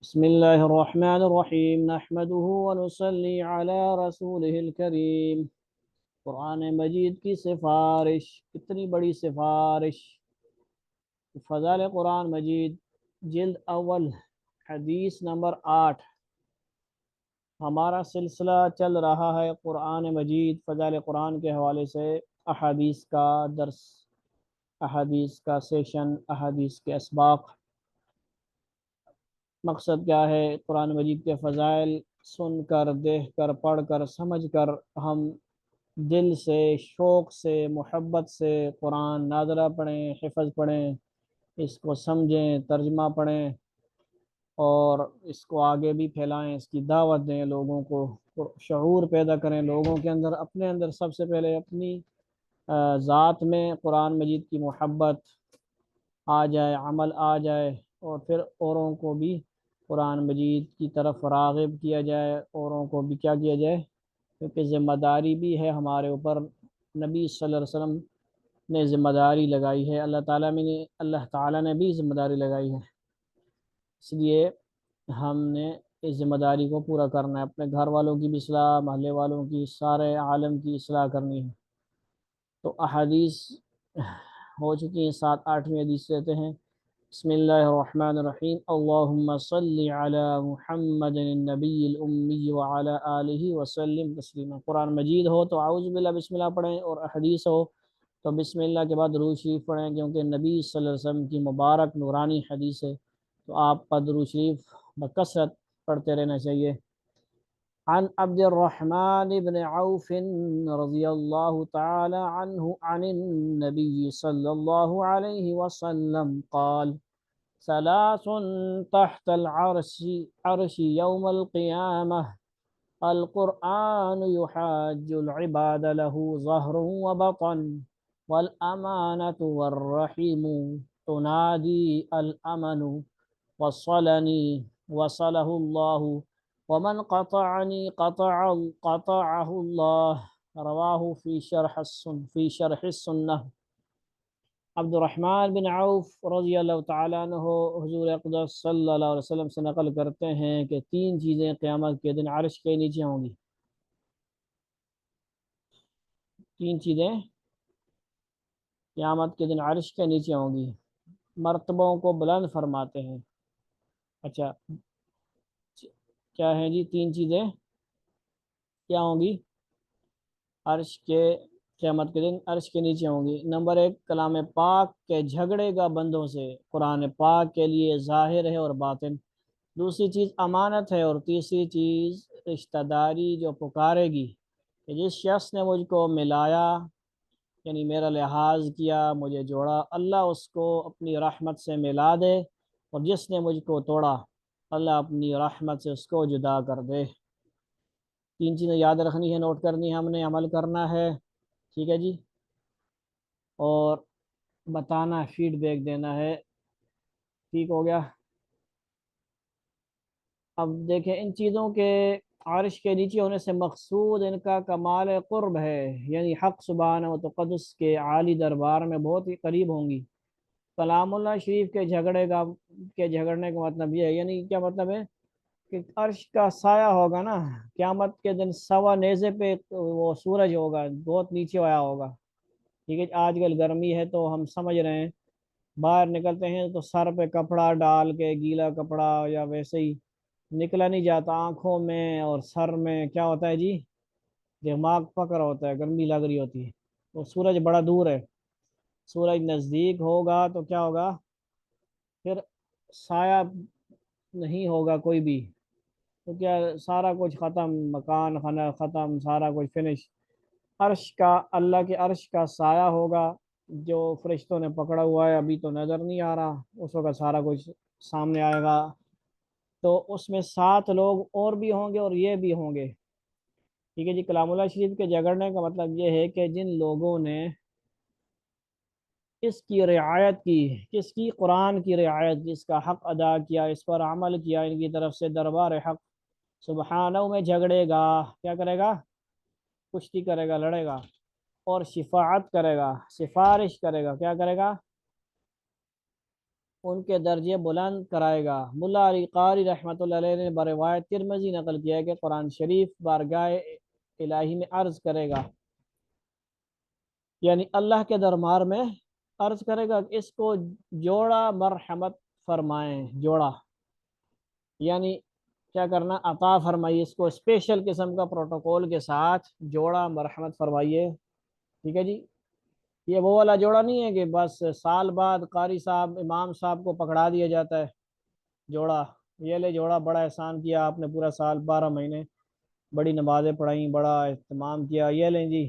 بسم الله الرحمن الرحيم نحمده ونصلي على رسوله الكريم۔ قرآن مجید کی سفارش، کتنی بڑی سفارش! فضائل قرآن مجید جلد اول حدیث نمبر 8۔ ہمارا سلسلہ چل رہا ہے قرآن مجید فضائل قرآن کے حوالے سے، احادیث کا درس، احادیث کا سیشن، احادیث کے اسباق۔ مقصد کیا ہے؟ قرآن مجید کے فضائل سن کر، دیکھ کر، پڑھ کر، سمجھ کر ہم دل سے، شوق سے، محبت سے قرآن ناظرہ پڑھیں، حفظ پڑھیں، اس کو سمجھیں، ترجمہ پڑھیں اور اس کو آگے بھی پھیلائیں، اس کی دعوت دیں، لوگوں کو شعور پیدا کریں لوگوں کے اندر، اپنے اندر سب سے پہلے اپنی ذات میں قرآن مجید کی محبت آ جائے، عمل آ جائے، اور پھر اوروں کو بھی قرآن مجید کی طرف راغب کیا جائے، اوروں کو بھی کیا کیا جائے، کیونکہ ذمہ داری بھی ہے ہمارے اوپر۔ نبی صلی اللہ علیہ وسلم نے ذمہ داری لگائی ہے، اللہ تعالیٰ نے بھی ذمہ داری لگائی ہے، اس لیے ہم نے اس ذمہ داری کو پورا کرنا ہے، اپنے گھر والوں کی بھی اصلاح، محلے والوں کی، سارے عالم کی اصلاح کرنی ہے۔ تو احادیث ہو چکی ہیں، 7 8ویں حدیث لیتے ہیں۔ بسم اللہ الرحمن الرحیم، اللہم صلی علی محمد النبی الامی وعلی آلہ وسلم تسلیما۔ قرآن مجید ہو تو اعوذ باللہ بسم اللہ پڑھیں، اور حدیث ہو تو بسم اللہ کے بعد درود شریف پڑھیں، کیونکہ نبی صلی اللہ علیہ وسلم کی مبارک نورانی حدیث ہے، تو آپ پر درود شریف بکثرت پڑھتے رہنا چاہیے۔ عن عبد الرحمن بن عوف رضی اللہ تعالی عنہ عن النبی صلی اللہ علیہ وسلم قال: ثلاث تحت العرش يوم القيامة: القرآن يحاج العباد له ظهر وبطن، والأمانة والرحيم تنادي الأمن، وصلني وصله الله، ومن قطعني قطعه الله۔ رواه في شرح السنة۔ عبد الرحمن بن عوف رضی اللہ تعالیٰ عنہ حضور اقدس صلی اللہ علیہ وسلم سے نقل کرتے ہیں کہ 3 چیزیں قیامت کے دن عرش کے نیچے ہوں گی۔ 3 چیزیں قیامت کے دن عرش کے نیچے ہوں گی، مرتبوں کو بلند فرماتے ہیں۔ اچھا، کیا ہیں جی 3 چیزیں؟ کیا ہوں گی عرش کے قیامت کے دن عرش کے نیچے ہوں گی؟ نمبر 1، کلام پاک کے جھگڑے گا بندوں سے، قرآن پاک کے لیے ظاہر ہے اور باطن۔ دوسری چیز امانت ہے، اور تیسری چیز رشتہ داری جو پکارے گی کہ جس شخص نے مجھ کو ملایا، یعنی میرا لحاظ کیا، مجھے جوڑا، اللہ اس کو اپنی رحمت سے ملا دے، اور جس نے مجھ کو توڑا، اللہ اپنی رحمت سے اس کو جدا کر دے۔ 3 چیزیں یاد رکھنی ہے، نوٹ کرنی ہے، ہم نے عمل کرنا ہے، ٹھیک ہے جی، اور بتانا، فیڈ بیک دینا ہے، ٹھیک ہو گیا۔ اب دیکھیں، ان چیزوں کے عرش کے نیچے ہونے سے مقصود ان کا کمال قرب ہے، یعنی حق سبحانہ و تقدس کے عالی دربار میں بہت ہی قریب ہوں گی۔ کلام اللہ شریف کے جھگڑنے کا مطلب یہ ہے، یعنی کیا مطلب ہے کہ عرش کا سایہ ہوگا نا قیامت کے دن، سوا نیزے پہ وہ سورج ہوگا، بہت نیچے آیا ہوگا، ٹھیک ہے۔ آج کل گرمی ہے تو ہم سمجھ رہے ہیں، باہر نکلتے ہیں تو سر پہ کپڑا ڈال کے، گیلا کپڑا یا ویسے ہی نکلا نہیں جاتا، آنکھوں میں اور سر میں کیا ہوتا ہے جی، دماغ پکڑ ہوتا ہے، گرمی لگ رہی ہوتی ہے۔ تو سورج بڑا دور ہے، سورج نزدیک ہوگا تو کیا ہوگا، پھر سایہ نہیں ہوگا کوئی بھی، تو کیا سارا کچھ ختم، مکان خانہ ختم، سارا کچھ فنش۔ عرش کا، اللہ کے عرش کا سایہ ہوگا جو فرشتوں نے پکڑا ہوا ہے، ابھی تو نظر نہیں آ رہا، اس وقت سارا کچھ سامنے آئے گا، تو اس میں 7 لوگ اور بھی ہوں گے اور یہ بھی ہوں گے، ٹھیک ہے جی۔ کلام اللہ شریف کے جھگڑنے کا مطلب یہ ہے کہ جن لوگوں نے اس کی رعایت کی، کس کی؟ قرآن کی رعایت، جس کا حق ادا کیا، اس پر عمل کیا، ان کی طرف سے دربار حق سبحانہ میں جھگڑے گا، کیا کرے گا؟ کشتی کرے گا، لڑے گا، اور شفاعت کرے گا، سفارش کرے گا، کیا کرے گا؟ ان کے درجے بلند کرائے گا۔ ملا علی قاری رحمۃ اللہ علیہ نے بروایت ترمذی نقل کیا ہے کہ قرآن شریف بارگاہ الہی میں عرض کرے گا، یعنی اللہ کے دربار میں عرض کرے گا کہ اس کو جوڑا مرحمت فرمائیں۔ جوڑا یعنی کیا کرنا، عطا فرمائیے اس کو، اسپیشل قسم کا پروٹوکول کے ساتھ جوڑا مرحمت فرمائیے۔ ٹھیک ہے جی، یہ وہ والا جوڑا نہیں ہے کہ بس سال بعد قاری صاحب امام صاحب کو پکڑا دیا جاتا ہے جوڑا، یہ لے جوڑا، بڑا احسان کیا آپ نے، پورا سال 12 مہینے بڑی نمازیں پڑھائیں، بڑا اہتمام کیا، یہ لیں جی۔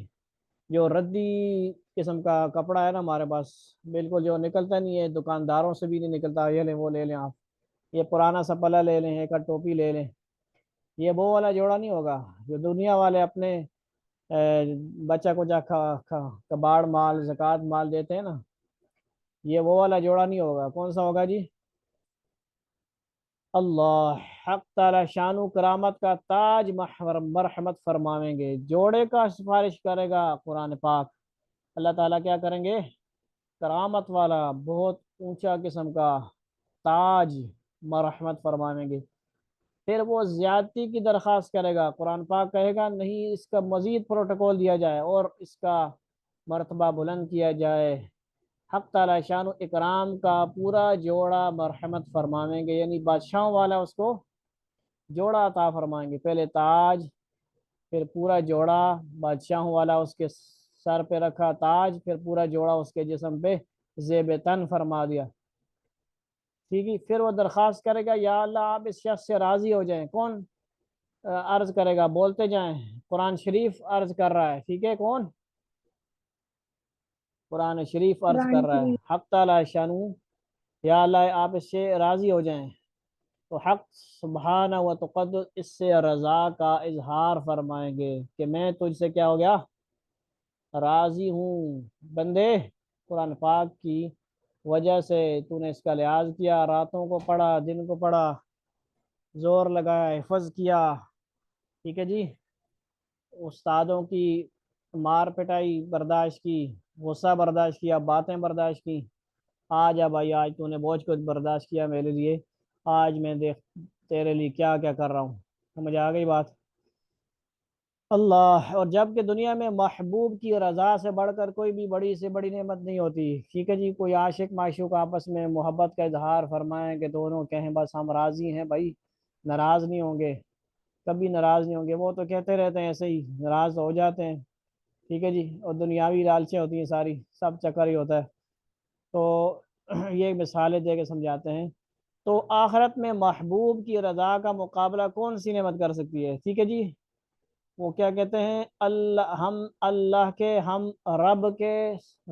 جو ردی قسم کا کپڑا ہے نا ہمارے پاس، بالکل جو نکلتا نہیں ہے، دکانداروں سے بھی نہیں نکلتا، یہ لیں وہ لے لیں آپ، یہ پرانا سا پلا لے لیں، ایک ٹوپی لے لیں، یہ وہ والا جوڑا نہیں ہوگا جو دنیا والے اپنے بچہ کو جا کباڑ مال زکوٰۃ مال دیتے ہیں نا، یہ وہ والا جوڑا نہیں ہوگا۔ کون سا ہوگا جی؟ اللہ حق تعالی شان و کرامت کا تاج مرحمت فرماویں گے، جوڑے کا سفارش کرے گا قرآن پاک۔ اللہ تعالیٰ کیا کریں گے؟ کرامت والا بہت اونچا قسم کا تاج مرحمت فرماویں گے۔ پھر وہ زیادتی کی درخواست کرے گا، قرآن پاک کہے گا نہیں، اس کا مزید پروٹوکول دیا جائے اور اس کا مرتبہ بلند کیا جائے۔ حق تعالی شان و اکرام کا پورا جوڑا مرحمت فرمائیں گے، یعنی بادشاہوں والا اس کو جوڑا عطا فرمائیں گے، پہلے تاج، پھر پورا جوڑا بادشاہوں والا اس کے سر پہ رکھا تاج، پھر پورا جوڑا اس کے جسم پہ زیب تن فرما دیا۔ ٹھیک ہے، پھر وہ درخواست کرے گا یا اللہ آپ اس شخص سے راضی ہو جائیں۔ کون عرض کرے گا؟ بولتے جائیں، قرآن شریف عرض کر رہا ہے، ٹھیک ہے، کون؟ قرآن شریف عرض قرآن کر رہا ہے، شریف۔ حق تعالی شانو، یا اللہ آپ اس سے راضی ہو جائیں، تو حق سبحانہ و تقدس اس سے رضا کا اظہار فرمائیں گے کہ میں تجھ سے کیا ہو گیا؟ راضی ہوں بندے، قرآن پاک کی وجہ سے تو نے اس کا لحاظ کیا، راتوں کو پڑھا، دن کو پڑھا، زور لگایا، حفظ کیا، ٹھیک ہے جی، استادوں کی مار پٹائی برداشت کی، غصہ برداشت کیا، باتیں برداشت کی، آج بھائی آج تو نے بہت کچھ برداشت کیا میرے لیے، آج میں دیکھ تیرے لیے کیا کیا کر رہا ہوں، سمجھ آ گئی بات؟ اللہ، اور جب کہ دنیا میں محبوب کی رضا سے بڑھ کر کوئی بھی بڑی سے بڑی نعمت نہیں ہوتی، ٹھیک ہے جی، کوئی عاشق معشوق آپس میں محبت کا اظہار فرمائیں کہ دونوں کہیں بس ہم راضی ہیں بھائی، ناراض نہیں ہوں گے، کبھی ناراض نہیں ہوں گے، وہ تو کہتے رہتے ہیں ایسے ہی ناراض ہو جاتے ہیں، ٹھیک ہے جی، اور دنیاوی لالچیں ہوتی ہیں، ساری سب چکر ہی ہوتا ہے، تو یہ مثالیں دے کے سمجھاتے ہیں۔ تو آخرت میں محبوب کی رضا کا مقابلہ کون سی نعمت کر سکتی ہے؟ ٹھیک ہے جی، وہ کیا کہتے ہیں، اللہ، ہم اللہ کے، ہم رب کے،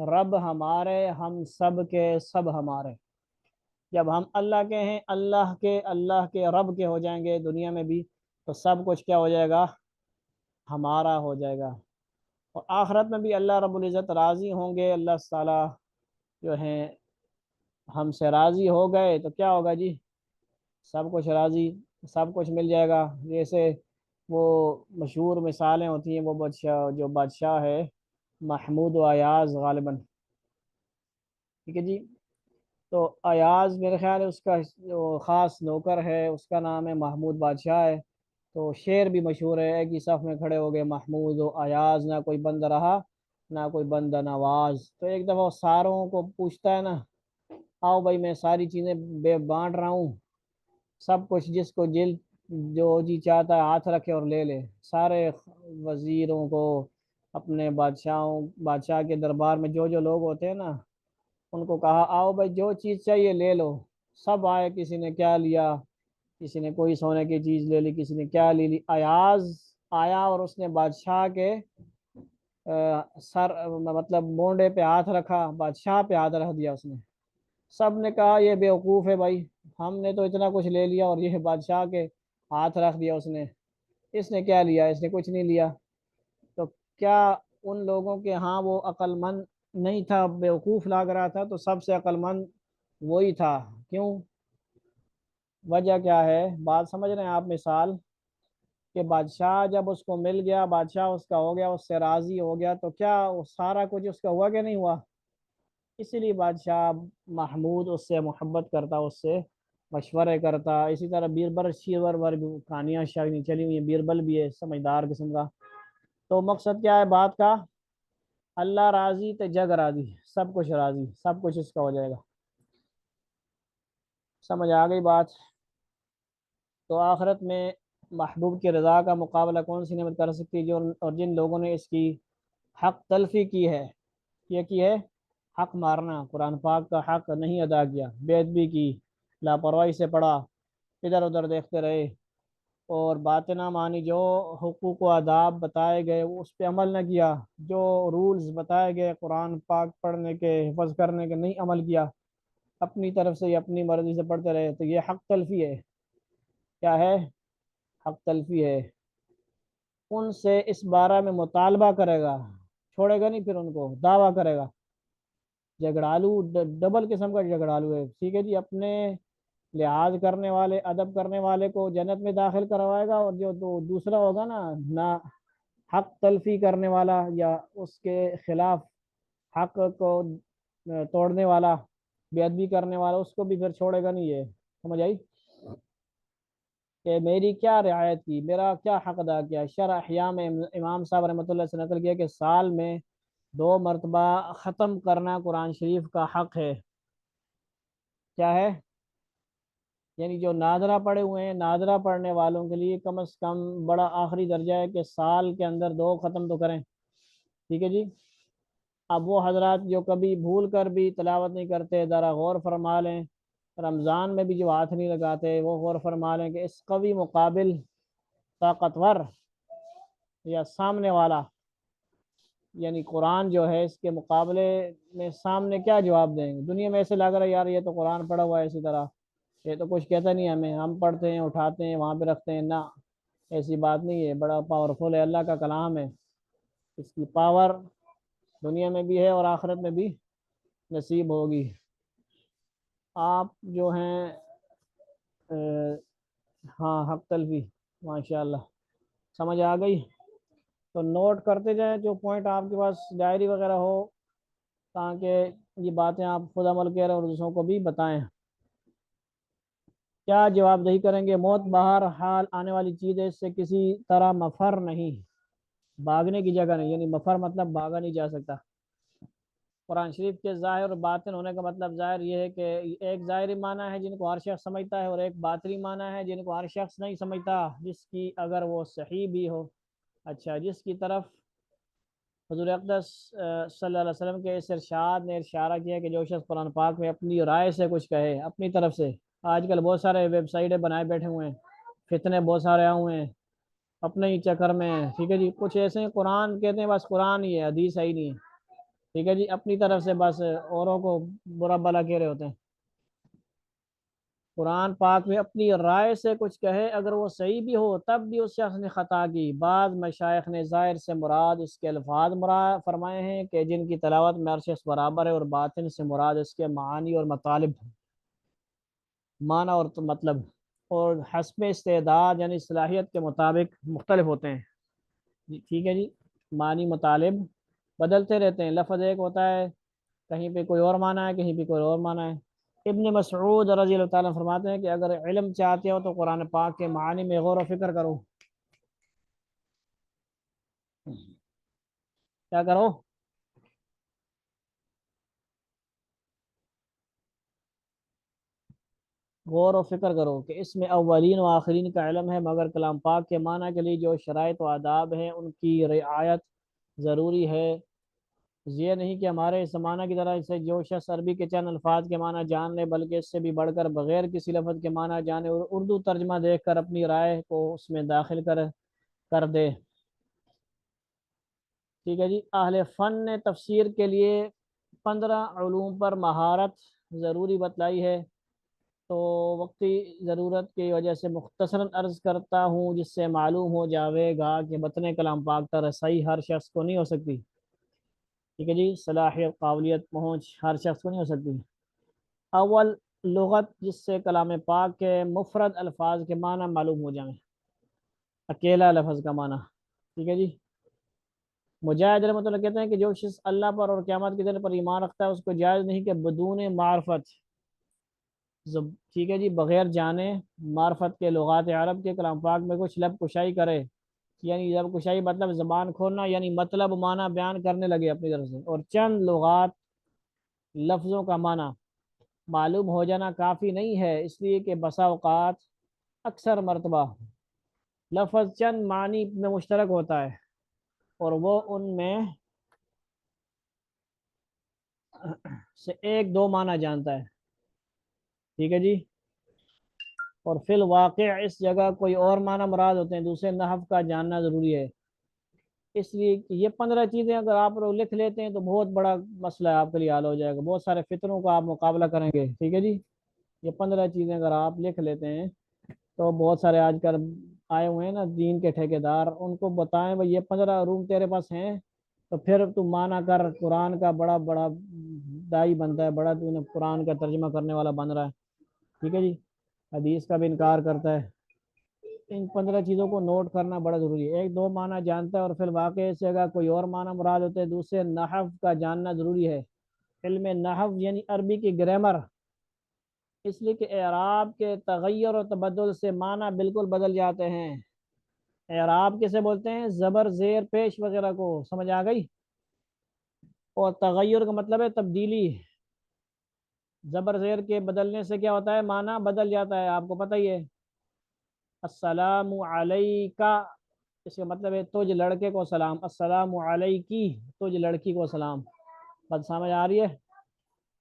رب ہمارے، ہم سب کے سب ہمارے۔ جب ہم اللہ کے ہیں، اللہ کے رب کے ہو جائیں گے دنیا میں بھی، تو سب کچھ کیا ہو جائے گا؟ ہمارا ہو جائے گا، اور آخرت میں بھی اللہ رب العزت راضی ہوں گے، اللہ تعالیٰ جو ہیں ہم سے راضی ہو گئے تو کیا ہوگا جی؟ سب کچھ راضی، سب کچھ مل جائے گا، جیسے وہ مشہور مثالیں ہوتی ہیں، وہ بادشاہ، جو بادشاہ ہے محمود و ایاز غالباً، ٹھیک ہے جی، تو ایاز میرے خیال ہے اس کا جو خاص نوکر ہے اس کا نام ہے محمود بادشاہ ہے، تو شعر بھی مشہور ہے، ایک ہی صف میں کھڑے ہو گئے محمود و ایاز، نہ کوئی بند رہا نہ کوئی بندہ نواز، تو ایک دفعہ وہ ساروں کو پوچھتا ہے نا، آؤ بھائی میں ساری چیزیں بے بانٹ رہا ہوں، سب کچھ جس کو جل جو جی چاہتا ہے ہاتھ رکھے اور لے لے، سارے وزیروں کو، اپنے بادشاہ کے دربار میں جو جو لوگ ہوتے ہیں نا، ان کو کہا آؤ بھائی جو چیز چاہیے لے لو، سب آئے، کسی نے کیا لیا، کسی نے کوئی سونے کی چیز لے لی، کسی نے کیا لے لی، ایاز آیا اور اس نے بادشاہ کے سر، مطلب مونڈے پہ ہاتھ رکھا، بادشاہ پہ ہاتھ رکھ دیا اس نے، سب نے کہا یہ بیوقوف ہے بھائی، ہم نے تو اتنا کچھ لے لیا اور یہ بادشاہ کے ہاتھ رکھ دیا اس نے کیا لیا؟ اس نے کچھ نہیں لیا، تو کیا ان لوگوں کے ہاں وہ عقل مند نہیں تھا، بیوقوف لگ رہا تھا، تو سب سے عقل مند وہی تھا، کیوں؟ وجہ کیا ہے؟ بات سمجھ رہے ہیں آپ؟ مثال کہ بادشاہ جب اس کو مل گیا، بادشاہ اس کا ہو گیا، اس سے راضی ہو گیا، تو کیا وہ سارا کچھ اس کا ہوا کہ نہیں ہوا؟ اسی لیے بادشاہ محمود اس سے محبت کرتا، اس سے مشورے کرتا۔ اسی طرح بیربل شیور ور بھی کہانیاں شاید چلی ہوئی ہیں، بیربل بھی ہے سمجھدار قسم کا۔ تو مقصد کیا ہے بات کا؟ اللہ راضی تو جگ راضی، سب کچھ راضی، سب کچھ اس کا ہو جائے گا۔ سمجھ آ گئی بات؟ تو آخرت میں محبوب کی رضا کا مقابلہ کون سی نعمت کر سکتی ہے؟ جو اور جن لوگوں نے اس کی حق تلفی کی ہے، یہ کی ہے حق مارنا، قرآن پاک کا حق نہیں ادا کیا، بے ادبی کی، لاپرواہی سے پڑھا، ادھر ادھر دیکھتے رہے، اور باتیں نہ مانی، جو حقوق و آداب بتائے گئے وہ اس پہ عمل نہ کیا، جو رولز بتائے گئے قرآن پاک پڑھنے کے حفظ کرنے کے نہیں عمل کیا، اپنی طرف سے یا اپنی مرضی سے پڑھتے رہے، تو یہ حق تلفی ہے۔ کیا ہے؟ حق تلفی ہے۔ ان سے اس بارے میں مطالبہ کرے گا، چھوڑے گا نہیں، پھر ان کو دعویٰ کرے گا۔ جھگڑالو ڈبل قسم کا جھگڑالو ہے، ٹھیک ہے جی، اپنے لحاظ کرنے والے، ادب کرنے والے کو جنت میں داخل کروائے گا، اور جو دوسرا ہوگا نا، نہ حق تلفی کرنے والا یا اس کے خلاف حق کو توڑنے والا، بے ادبی کرنے والا، اس کو بھی پھر چھوڑے گا نہیں یہ۔ سمجھ آئی کہ میری کیا رعایت کی، میرا کیا حق ادا کیا؟ شرح احیاء میں امام صاحب رحمۃ اللہ سے نقل کیا کہ سال میں 2 مرتبہ ختم کرنا قرآن شریف کا حق ہے۔ کیا ہے؟ یعنی جو نادرہ پڑھے ہوئے ہیں، نادرہ پڑھنے والوں کے لیے کم از کم بڑا آخری درجہ ہے کہ سال کے اندر 2 ختم تو کریں، ٹھیک ہے جی۔ اب وہ حضرات جو کبھی بھول کر بھی تلاوت نہیں کرتے، ذرا غور فرما لیں، رمضان میں بھی جو ہاتھ نہیں لگاتے وہ غور فرما لیں کہ اس قوی مقابل طاقتور یا سامنے والا، یعنی قرآن جو ہے اس کے مقابلے میں سامنے کیا جواب دیں گے؟ دنیا میں ایسے لگ رہا ہے یار یہ تو قرآن پڑھا ہوا ہے اسی طرح، یہ تو کچھ کہتا نہیں ہمیں، ہم پڑھتے ہیں، اٹھاتے ہیں، وہاں پہ رکھتے ہیں، نہ، ایسی بات نہیں ہے، بڑا پاورفل ہے، اللہ کا کلام ہے، اس کی پاور دنیا میں بھی ہے اور آخرت میں بھی نصیب ہوگی۔ آپ جو ہیں ہاں، حق تلفی، ماشاء اللہ، سمجھ آ گئی؟ تو نوٹ کرتے جائیں جو پوائنٹ آپ کے پاس ڈائری وغیرہ ہو، تاکہ یہ باتیں آپ خود عمل کریں اور دوسروں کو بھی بتائیں۔ کیا جواب دہی کریں گے؟ موت بہر حال آنے والی چیز ہے، اس سے کسی طرح مفر نہیں، بھاگنے کی جگہ نہیں، یعنی مفر مطلب بھاگا نہیں جا سکتا۔ قرآن شریف کے ظاہر اور باطن ہونے کا مطلب ظاہر یہ ہے کہ ایک ظاہری معنی ہے جن کو ہر شخص سمجھتا ہے، اور ایک باطنی معنی ہے جن کو ہر شخص نہیں سمجھتا، جس کی اگر وہ صحیح بھی ہو، اچھا، جس کی طرف حضور اقدس صلی اللہ علیہ وسلم کے اس ارشاد نے اشارہ کیا کہ جو شخص قرآن پاک میں اپنی رائے سے کچھ کہے، اپنی طرف سے، آج کل بہت سارے ویب سائٹیں بنائے بیٹھے ہوئے ہیں، فتنے بہت سارے آئے ہوئے ہیں، اپنے ہی چکر میں ہیں، ٹھیک ہے جی، کچھ ایسے ہیں قرآن کہتے ہیں بس قرآن ہی ہے، حدیث ہی نہیں ہے، ٹھیک ہے جی، اپنی طرف سے بس اوروں کو برا بلا کہہ رہے ہوتے ہیں۔ قرآن پاک میں اپنی رائے سے کچھ کہے، اگر وہ صحیح بھی ہو تب بھی اس شخص نے خطا کی۔ بعض مشائخ نے ظاہر سے مراد اس کے الفاظ مراد فرمائے ہیں کہ جن کی تلاوت میں ہر شخص برابر ہے، اور باطن سے مراد اس کے معانی اور مطالب، معنی اور مطلب، اور حسب استعداد یعنی صلاحیت کے مطابق مختلف ہوتے ہیں جی، ٹھیک ہے جی، معنی مطالب بدلتے رہتے ہیں، لفظ ایک ہوتا ہے، کہیں پہ کوئی اور معنی ہے، کہیں پہ کوئی اور معنی ہے۔ ابن مسعود رضی اللہ تعالیٰ فرماتے ہیں کہ اگر علم چاہتے ہو تو قرآن پاک کے معنی میں غور و فکر کرو۔ کیا کرو؟ غور و فکر کرو کہ اس میں اولین و آخرین کا علم ہے، مگر کلام پاک کے معنی کے لیے جو شرائط و آداب ہیں ان کی رعایت ضروری ہے۔ یہ نہیں کہ ہمارے زمانہ کی طرح سے جو شخص عربی کے چند الفاظ کے معنی جان لے، بلکہ اس سے بھی بڑھ کر بغیر کسی لفظ کے معنی جانے اور اردو ترجمہ دیکھ کر اپنی رائے کو اس میں داخل کر دے، ٹھیک ہے جی۔ اہل فن نے تفسیر کے لیے 15 علوم پر مہارت ضروری بتلائی ہے، تو وقتی ضرورت کی وجہ سے مختصراً عرض کرتا ہوں، جس سے معلوم ہو جاوے گا کہ بطن کلام پاک تک رسائی ہر شخص کو نہیں ہو سکتی، ٹھیک ہے جی، صلاحیت، قابلیت، پہنچ ہر شخص کو نہیں ہو سکتی۔ اول، لغت، جس سے کلام پاک کے مفرد الفاظ کے معنی معلوم ہو جائیں، اکیلا لفظ کا معنی، ٹھیک ہے جی۔ مجاہد رحمۃ اللہ کہتے ہیں کہ جو شخص اللہ پر اور قیامت کے دن پر ایمان رکھتا ہے اس کو جائز نہیں کہ بدون معرفت، ٹھیک ہے جی، بغیر جانے معرفت کے لغات عرب کے کلام پاک میں کچھ لب کشائی کرے، یعنی لب کشائی مطلب زبان کھولنا، یعنی مطلب معنی بیان کرنے لگے اپنی طرف سے، اور چند لغات لفظوں کا معنی معلوم ہو جانا کافی نہیں ہے، اس لیے کہ بسا اوقات اکثر مرتبہ لفظ چند معنی میں مشترک ہوتا ہے اور وہ ان میں سے ایک دو معنی جانتا ہے، ٹھیک ہے جی، اور فی الواقع اس جگہ کوئی اور معنی مراد ہوتے ہیں، دوسرے نحو کا جاننا ضروری ہے، اس لیے کہ یہ 15 چیزیں اگر آپ لوگ لکھ لیتے ہیں تو بہت بڑا مسئلہ آپ کے لیے حل ہو جائے گا، بہت سارے فتنوں کا آپ مقابلہ کریں گے، ٹھیک ہے جی، یہ 15 چیزیں اگر آپ لکھ لیتے ہیں تو بہت سارے آج کل آئے ہوئے ہیں نا دین کے ٹھیکیدار، ان کو بتائیں بھائی یہ 15 روم تیرے پاس ہیں تو پھر تو مانا کر قرآن کا بڑا بڑا دائی بنتا ہے، بڑا تو قرآن کا ترجمہ کرنے والا بن رہا ہے، ٹھیک ہے جی، حدیث کا بھی انکار کرتا ہے، ان 15 چیزوں کو نوٹ کرنا بڑا ضروری ہے، ایک دو معنی جانتا ہے اور پھر واقع اس جگہ کوئی اور معنی مراد ہوتے ہیں، دوسرے نحو کا جاننا ضروری ہے، علم نحو یعنی عربی کی گرامر، اس لیے کہ اعراب کے تغیر و تبدل سے معنی بالکل بدل جاتے ہیں، اعراب کیسے بولتے ہیں، زبر زیر پیش وغیرہ کو، سمجھ آ گئی، اور تغیر کا مطلب ہے تبدیلی، زبر زیر کے بدلنے سے کیا ہوتا ہے، معنی بدل جاتا ہے، آپ کو پتہ ہی ہے، السلام علیکہ، اس کا مطلب ہے تجھ لڑکے کو سلام، السلام علیکی تجھ لڑکی کو سلام، بات سمجھ آ رہی ہے،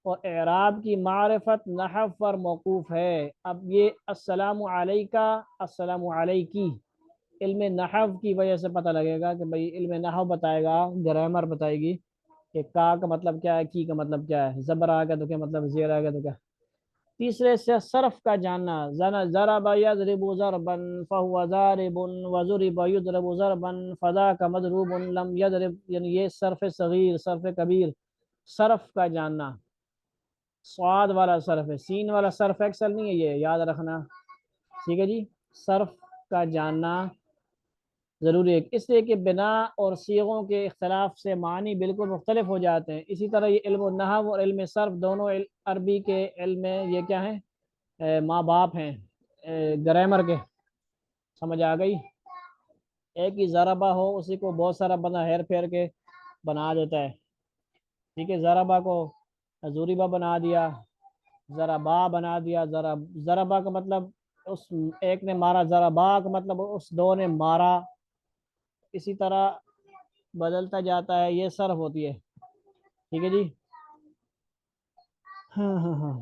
اور اعراب کی معرفت نحو پر موقوف ہے، اب یہ السلام علیکہ السلام علیکی علم نحو کی وجہ سے پتہ لگے گا کہ بھئی علم نحو بتائے گا، گرامر بتائے گی کہ کا مطلب کیا ہے، کی کا مطلب کیا ہے، زبر آ گیا تو کیا مطلب، زیر آ گیا تو کیا، تیسرے سے صرف کا جاننا، ضرب یضرب ضربا فهو ضارب وضرب یضرب ضربا فذاک مضروب لم یضرب، یعنی یہ صرف صغیر صرف کبیر، صرف کا جاننا، صاد والا صرف ہے، سین والا صرف ایکسل نہیں ہے، یہ یاد رکھنا، ٹھیک ہے جی، صرف کا جاننا ضروری ہے، اس لیے کہ بنا اور صیغوں کے اختلاف سے معنی بالکل مختلف ہو جاتے ہیں، اسی طرح یہ علم النحو اور علم صرف دونوں عربی کے علم میں یہ کیا ہیں، ماں باپ ہیں گرامر کے، سمجھ آ گئی، ایک ہی ضربہ ہو اسی کو بہت سارا بندہ ہیر پھیر کے بنا دیتا ہے، ٹھیک ہے، ضربہ کو ضریبہ بنا دیا، ضربا بنا دیا، ضربہ کا مطلب اس ایک نے مارا، ضربا کا مطلب اس دو نے مارا، اسی طرح بدلتا جاتا ہے، یہ صرف ہوتی ہے، ٹھیک ہے جی، ہاں ہاں ہاں،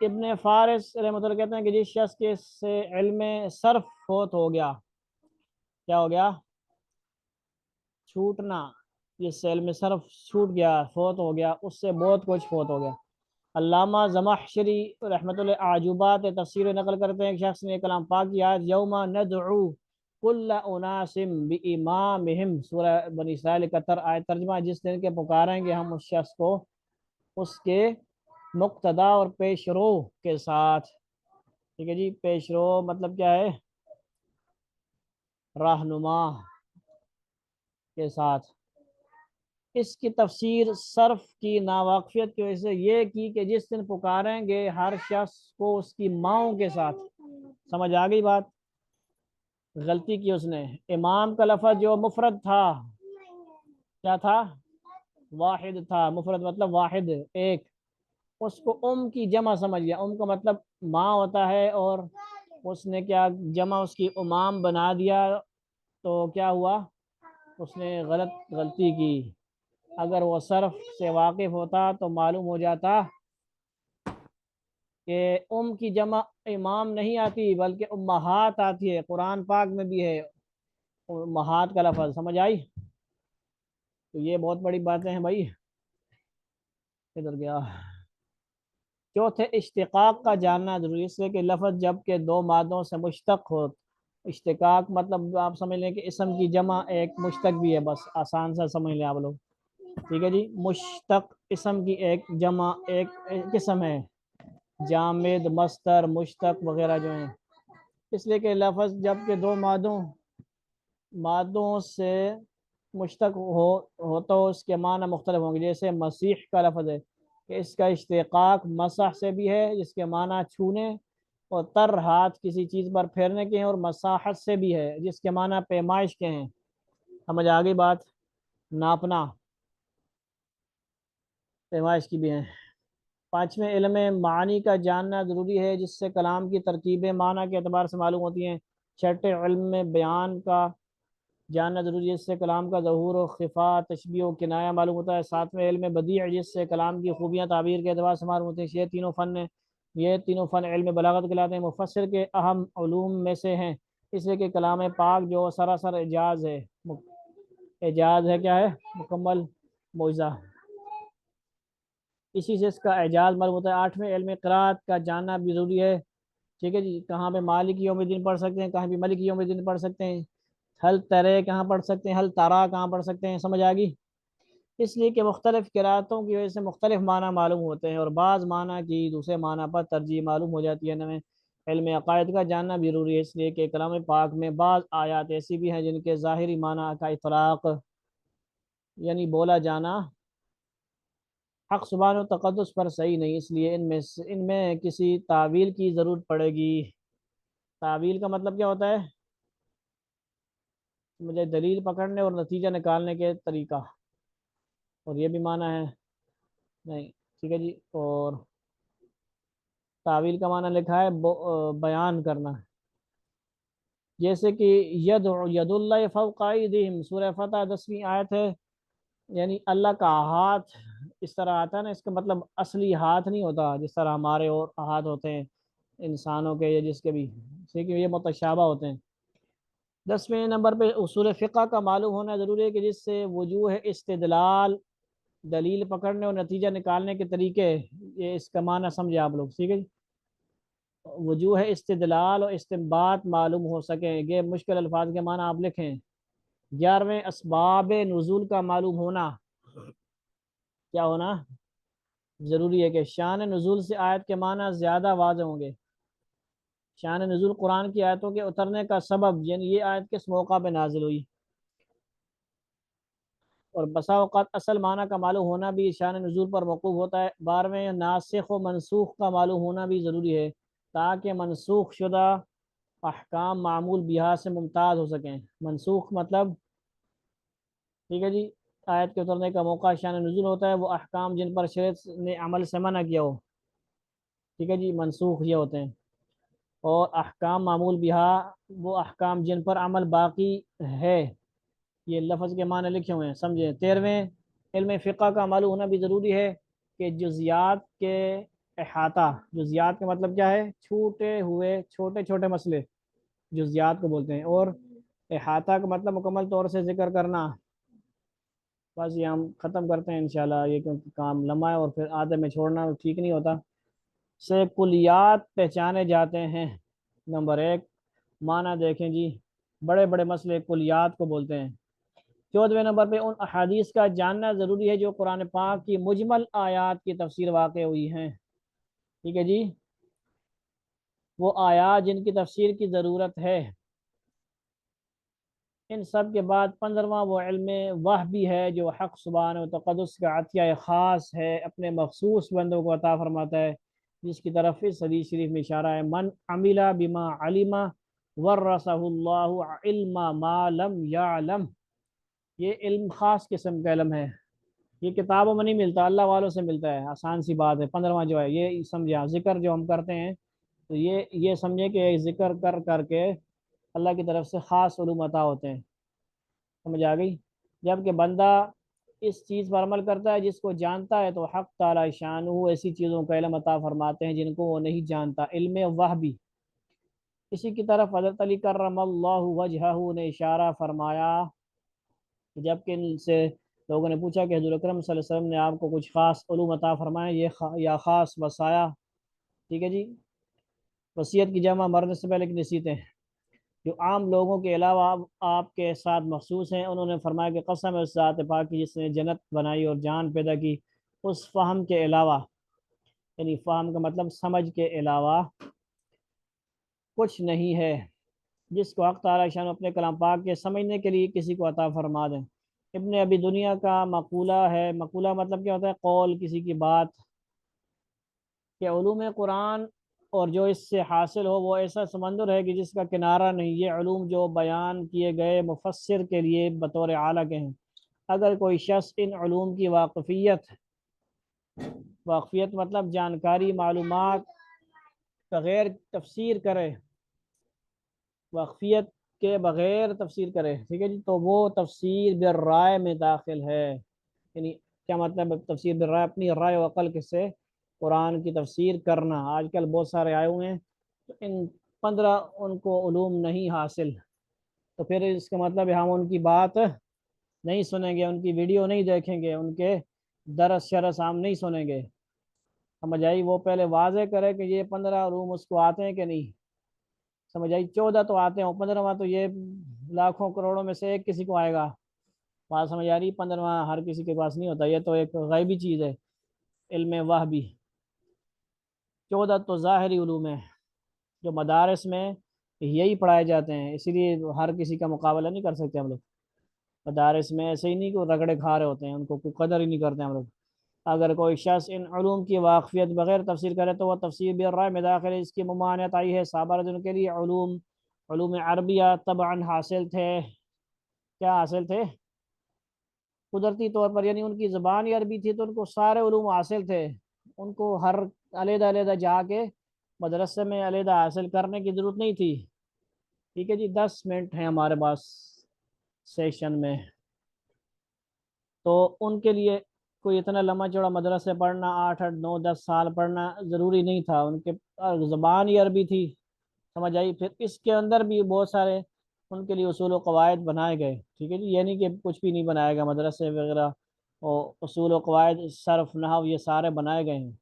ابن فارس رحمۃ اللہ کہتے ہیں کہ جس شخص کے سے علم صرف فوت ہو گیا، کیا ہو گیا، چھوٹنا، جس سے علم صرف چھوٹ گیا فوت ہو گیا، اس سے بہت کچھ فوت ہو گیا، علامہ زمخشری رحمۃ اللہ عجوبات تفسیر نقل کرتے ہیں، ایک شخص نے کلام پاک کی آیت یوم ندعو کل اناس بامامہم، سورہ بنی اسرائیل 71 آیت ترجمہ، جس دن کے پکاریں گے ہم اس شخص کو اس کے مقتدا اور پیش رو کے ساتھ، ٹھیک ہے جی، پیش رو مطلب کیا ہے، رہنما کے ساتھ، اس کی تفسیر صرف کی ناواقفیت کی وجہ سے یہ کی کہ جس دن پکاریں گے ہر شخص کو اس کی ماؤں کے ساتھ، سمجھ آ گئی بات، غلطی کی اس نے، امام کا لفظ جو مفرد تھا کیا تھا، واحد تھا، مفرد مطلب واحد ایک، اس کو ام کی جمع سمجھ گیا، ام کا مطلب ماں ہوتا ہے، اور اس نے کیا جمع اس کی امام بنا دیا، تو کیا ہوا، اس نے غلطی کی، اگر وہ صرف سے واقف ہوتا تو معلوم ہو جاتا کہ ام کی جمع امام نہیں آتی بلکہ امہات آتی ہے، قرآن پاک میں بھی ہے امہات کا لفظ، سمجھ آئی، تو یہ بہت بڑی باتیں ہیں بھائی، ادھر گیا، چوتھے اشتقاق کا جاننا ضروری، اس لیے کہ لفظ جب کہ دو مادوں سے مشتق ہو، اشتقاق مطلب آپ سمجھ لیں کہ اسم کی جمع ایک مشتق بھی ہے، بس آسان سے سمجھ لیں آپ لوگ، ٹھیک ہے جی، مشتق اسم کی ایک جمع ایک قسم ہے، جامد مصدر مشتق وغیرہ جو ہیں، اس لیے کہ لفظ جب کہ دو مادوں سے مشتق ہو تو اس کے معنی مختلف ہوں گے. جیسے مسیح کا لفظ ہے کہ اس کا اشتقاق مسح سے بھی ہے جس کے معنی چھونے اور تر ہاتھ کسی چیز پر پھیرنے کے ہیں، اور مساحت سے بھی ہے جس کے معنی پیمائش کے ہیں. سمجھ آ گئی بات؟ ناپنا پیمائش کی بھی ہیں. پانچویں، علم معانی کا جاننا ضروری ہے جس سے کلام کی ترکیبیں معنی کے اعتبار سے معلوم ہوتی ہیں. چھٹے، علم بیان کا جاننا ضروری ہے جس سے کلام کا ظہور و خفا، تشبیہ و کنایہ معلوم ہوتا ہے. ساتویں، علم بدیع جس سے کلام کی خوبیاں تعبیر کے اعتبار سے معلوم ہوتے ہیں. یہ تینوں فن علم بلاغت کہلاتے ہیں. مفسر کے اہم علوم میں سے ہیں اس لیے کہ کلام پاک جو سراسر اعجاز ہے. اعجاز ہے کیا ہے؟ مکمل معجزہ. اسی سے اس کا اعجاز معلوم ہوتا ہے. آٹھویں، علم قرات کا جاننا بھی ضروری ہے. ٹھیک ہے جی. کہاں پہ مالک یوم الدین پڑھ سکتے ہیں، کہاں پہ ملک یوم الدین پڑھ سکتے ہیں. حل ترے کہاں پڑھ سکتے ہیں، حل تارا کہاں پڑھ سکتے ہیں. سمجھ آ گئی؟ اس لیے کہ مختلف قراتوں کی وجہ سے مختلف معنی معلوم ہوتے ہیں اور بعض معنی کی دوسرے معنی پر ترجیح معلوم ہو جاتی ہے. نویں، علم عقائد کا جاننا بھی ضروری ہے اس لیے کہ کلام پاک میں بعض آیات ایسی بھی ہیں جن کے ظاہری معنی کا اطلاق یعنی بولا جانا حق سبحانہ و تقدس پر صحیح نہیں، اس لیے ان میں کسی تعویل کی ضرورت پڑے گی. تعویل کا مطلب کیا ہوتا ہے؟ مجھے دلیل پکڑنے اور نتیجہ نکالنے کے طریقہ، اور یہ بھی معنی ہے نہیں. ٹھیک ہے جی. اور تعویل کا معنی لکھا ہے بیان کرنا. جیسے کہ ید اللہ فوق ایدیہم، سورہ فتح 10ویں آیت ہے. یعنی اللہ کا ہاتھ اس طرح آتا ہے نا، اس کا مطلب اصلی ہاتھ نہیں ہوتا جس طرح ہمارے اور ہاتھ ہوتے ہیں انسانوں کے یا جس کے بھی، ٹھیک ہے، یہ متشابہ ہوتے ہیں. 10ویں نمبر پہ اصول فقہ کا معلوم ہونا ضروری ہے کہ جس سے وجوہ استدلال، دلیل پکڑنے اور نتیجہ نکالنے کے طریقے، یہ اس کا معنی سمجھے آپ لوگ. ٹھیک ہے جی. وجوہ استدلال اور استنباط معلوم ہو سکیں، یہ مشکل الفاظ کے معنی آپ لکھیں. 11ویں، اسباب نزول کا معلوم ہونا. کیا ہونا ضروری ہے؟ کہ شان نزول سے آیت کے معنی زیادہ واضح ہوں گے. شان نزول قرآن کی آیتوں کے اترنے کا سبب، یعنی یہ آیت کس موقع پہ نازل ہوئی. اور بسا اوقات اصل معنی کا معلوم ہونا بھی شان نزول پر موقوف ہوتا ہے. 12ویں، ناسخ و منسوخ کا معلوم ہونا بھی ضروری ہے تاکہ منسوخ شدہ احکام معمول بہا سے ممتاز ہو سکیں. منسوخ مطلب، ٹھیک ہے جی، آیت کے اترنے کا موقع شان نزول ہوتا ہے وہ احکام جن پر شریعت نے عمل سے منع کیا ہو. ٹھیک ہے جی. منسوخ یہ ہوتے ہیں. اور احکام معمول بہا وہ احکام جن پر عمل باقی ہے. یہ لفظ کے معنی لکھے ہوئے ہیں، سمجھیں. 13ویں، علم فقہ کا معلوم ہونا بھی ضروری ہے کہ جزیات کے احاطہ، جزیات کا مطلب کیا ہے؟ چھوٹے ہوئے چھوٹے چھوٹے مسئلے جزیات کو بولتے ہیں. اور احاطہ کا مطلب مکمل طور سے ذکر کرنا. بس یہ ہم ختم کرتے ہیں انشاءاللہ، یہ کیونکہ کام لمبا ہے اور پھر آدھے میں چھوڑنا ٹھیک نہیں ہوتا. سے کلیات پہچانے جاتے ہیں. نمبر 1، معنی دیکھیں جی، بڑے بڑے مسئلے کلیات کو بولتے ہیں. 14ویں نمبر پہ ان احادیث کا جاننا ضروری ہے جو قرآن پاک کی مجمل آیات کی تفسیر واقع ہوئی ہیں. ٹھیک ہے جی. وہ آیات جن کی تفسیر کی ضرورت ہے. ان سب کے بعد 15واں، وہ علم وحی ہے جو حق سبحانہ و تقدس کا عطیہ خاص ہے، اپنے مخصوص بندوں کو عطا فرماتا ہے، جس کی طرف اس حدیث شریف میں اشارہ ہے. من عمل بما علم ورثہ اللہ علم ما لم یعلم. یہ علم خاص قسم کا علم ہے، یہ کتابوں میں نہیں ملتا، اللہ والوں سے ملتا ہے. آسان سی بات ہے. 15واں جو ہے یہ سمجھا، ذکر جو ہم کرتے ہیں تو یہ سمجھے کہ ذکر کر کر کے اللہ کی طرف سے خاص علوم عطا ہوتے ہیں. سمجھ آ گئی؟ جب کہ بندہ اس چیز پر عمل کرتا ہے جس کو جانتا ہے تو حق تعالی شان ایسی چیزوں کا علم عطا فرماتے ہیں جن کو وہ نہیں جانتا. علم وحی. اسی کی طرف حضرت علی کرم اللہ وجہہ نے اشارہ فرمایا جب کہ ان سے لوگوں نے پوچھا کہ حضور اکرم صلی اللہ علیہ وسلم نے آپ کو کچھ خاص علوم عطا فرمائے یا خاص وصایا. ٹھیک ہے جی. وصیت کی جمع مرنے سے پہلے کی نصیحتیں جو عام لوگوں کے علاوہ آپ کے ساتھ مخصوص ہیں. انہوں نے فرمایا کہ قسم ہے اس ذات پاک کی جس نے جنت بنائی اور جان پیدا کی، اس فہم کے علاوہ، یعنی فہم کا مطلب سمجھ کے علاوہ کچھ نہیں ہے جس کو حق تعالی شان اپنے کلام پاک کے سمجھنے کے لیے کسی کو عطا فرما دیں. ابن ابی دنیا کا مقولہ ہے، مقولہ مطلب کیا ہوتا ہے؟ قول، کسی کی بات، کہ علوم قرآن اور جو اس سے حاصل ہو وہ ایسا سمندر ہے کہ جس کا کنارہ نہیں۔ یہ علوم جو بیان کیے گئے مفسر کے لیے بطور اعلیٰ کے ہیں۔ اگر کوئی شخص ان علوم کی واقفیت مطلب جانکاری، معلومات بغیر تفسیر کرے، واقفیت کے بغیر تفسیر کرے، ٹھیک ہے جی، تو وہ تفسیر بالرائے میں داخل ہے۔ یعنی کیا مطلب ہے تفسیر بالرائے؟ اپنی رائے و عقل سے قرآن کی تفسیر کرنا۔ آج کل بہت سارے آئے ہوئے ہیں تو ان 15 ان کو علوم نہیں حاصل، تو پھر اس کا مطلب ہے ہم ان کی بات نہیں سنیں گے، ان کی ویڈیو نہیں دیکھیں گے، ان کے درس شرس ہم نہیں سنیں گے۔ سمجھ آئی؟ وہ پہلے واضح کرے کہ یہ 15 علوم اس کو آتے ہیں کہ نہیں۔ سمجھ آئی؟ 14 تو آتے ہیں، 15واں تو یہ لاکھوں کروڑوں میں سے ایک کسی کو آئے گا۔ بات سمجھ آ رہی؟ 15واں ہر کسی کے پاس نہیں ہوتا، یہ تو ایک غیبی چیز ہے، علم وحبی۔ 14 تو ظاہری علوم ہے جو مدارس میں یہی پڑھائے جاتے ہیں، اسی لیے ہر کسی کا مقابلہ نہیں کر سکتے ہم لوگ۔ مدارس میں ایسے ہی نہیں کوئی رگڑے کھا رہے ہوتے ہیں، ان کو کوئی قدر ہی نہیں کرتے ہم لوگ۔ اگر کوئی شخص ان علوم کی واقفیت بغیر تفسیر کرے تو وہ تفسیر بالرائے میں داخل ہے۔ اس کی ممانعت آئی ہے صحابہ رضی اللہ عنہم کے لیے علوم عربیہ طبعاً حاصل تھے۔ کیا حاصل تھے؟ قدرتی طور پر، یعنی ان کی زبان ہی عربی تھی تو ان کو سارے علوم حاصل تھے، ان کو ہر علیحدہ علیحدہ جا کے مدرسے میں علیحدہ حاصل کرنے کی ضرورت نہیں تھی۔ ٹھیک ہے جی، 10 منٹ ہیں ہمارے پاس سیشن میں، تو ان کے لیے کوئی اتنا لمبا چوڑا مدرسے پڑھنا، 8 8 9 10 سال پڑھنا ضروری نہیں تھا، ان کے زبان ہی عربی تھی۔ سمجھ آئی؟ پھر اس کے اندر بھی بہت سارے ان کے لیے اصول و قواعد بنائے گئے، ٹھیک ہے جی، یہ نہیں کہ کچھ بھی نہیں بنایا گیا، مدرسے وغیرہ اور اصول و قواعد، صرف نحو، یہ سارے بنائے گئے ہیں۔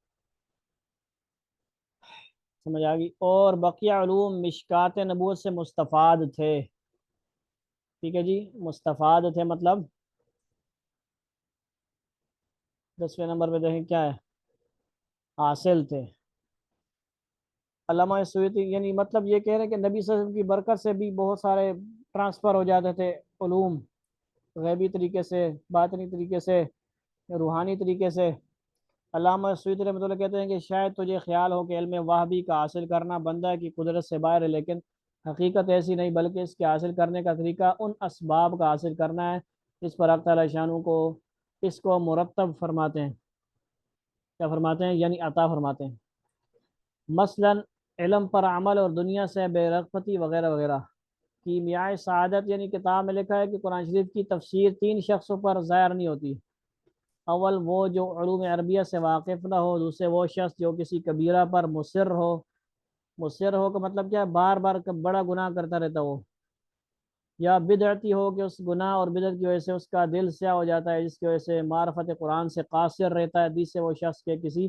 سمجھ آ گئی؟ اور بقیہ علوم مشکات نبوت سے مستفاد تھے۔ ٹھیک ہے جی، مستفاد تھے مطلب 10ویں نمبر پہ دیکھیں کیا ہے، حاصل تھے۔ علامہ سیوطی یعنی مطلب یہ کہہ رہے ہیں کہ نبی صلی اللہ علیہ وسلم کی برکت سے بھی بہت سارے ٹرانسفر ہو جاتے تھے علوم، غیبی طریقے سے، باطنی طریقے سے، روحانی طریقے سے۔ علامہ سیوطی رحمۃ اللہ کہتے ہیں کہ شاید تجھے خیال ہو کہ علم وحبی کا حاصل کرنا بندہ کی قدرت سے باہر ہے، لیکن حقیقت ایسی نہیں، بلکہ اس کے حاصل کرنے کا طریقہ ان اسباب کا حاصل کرنا ہے اس پر حق تعالی شانہ کو اس کو مرتب فرماتے ہیں۔ کیا فرماتے ہیں؟ یعنی عطا فرماتے ہیں۔ مثلا علم پر عمل اور دنیا سے بے رغبتی وغیرہ وغیرہ۔ کیمیائے سعادت یعنی کتاب میں لکھا ہے کہ قرآن شریف کی تفسیر 3 شخصوں پر ظاہر نہیں ہوتی۔ اول وہ جو علوم عربیہ سے واقف نہ ہو، دوسرے وہ شخص جو کسی کبیرہ پر مصر ہو۔ مصر ہو کا مطلب کیا ہے؟ بار بار بڑا گناہ کرتا رہتا ہو، یا بدعتی ہو کہ اس گناہ اور بدعت کی وجہ سے اس کا دل سیاہ ہو جاتا ہے، جس کی وجہ سے معرفت قرآن سے قاصر رہتا ہے۔ تیسرے وہ شخص کے کسی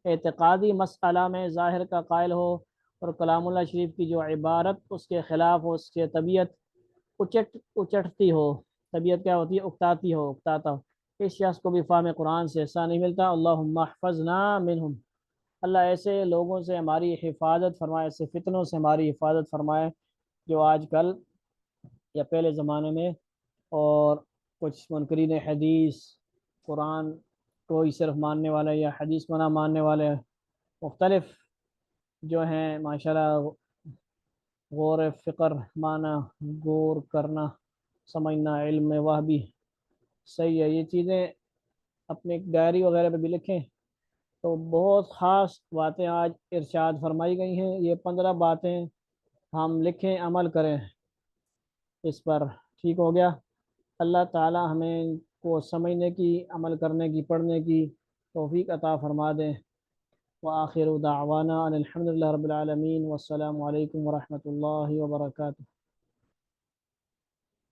اعتقادی مسئلہ میں ظاہر کا قائل ہو اور کلام اللہ شریف کی جو عبارت اس کے خلاف ہو، اس کے طبیعت اچٹتی ہو، طبیعت کیا ہوتی ہے؟ اکتاتی ہو، اکتاتا ہو، اس شخص کو بھی فہم قرآن سے حصہ نہیں ملتا۔ اللہم احفظنا منہم، اللہ ایسے لوگوں سے ہماری حفاظت فرمائے، ایسے فتنوں سے ہماری حفاظت فرمائے جو آج کل یا پہلے زمانے میں، اور کچھ منکرین حدیث، قرآن کو ہی صرف ماننے والے یا حدیث کو نہ ماننے والے مختلف جو ہیں ماشاءاللہ، غور فکر معنی، غور کرنا، سمجھنا، علم وحبی صحیح ہے، یہ چیزیں اپنے ڈائری وغیرہ پہ بھی لکھیں۔ تو بہت خاص باتیں آج ارشاد فرمائی گئی ہیں، یہ 15 باتیں ہم لکھیں، عمل کریں اس پر، ٹھیک ہو گیا؟ اللہ تعالی ہمیں ان کو سمجھنے کی، عمل کرنے کی، پڑھنے کی توفیق عطا فرما دیں۔ وآخر دعوانا ان الحمد للہ رب العالمین، والسلام علیکم ورحمۃ اللہ وبرکاتہ۔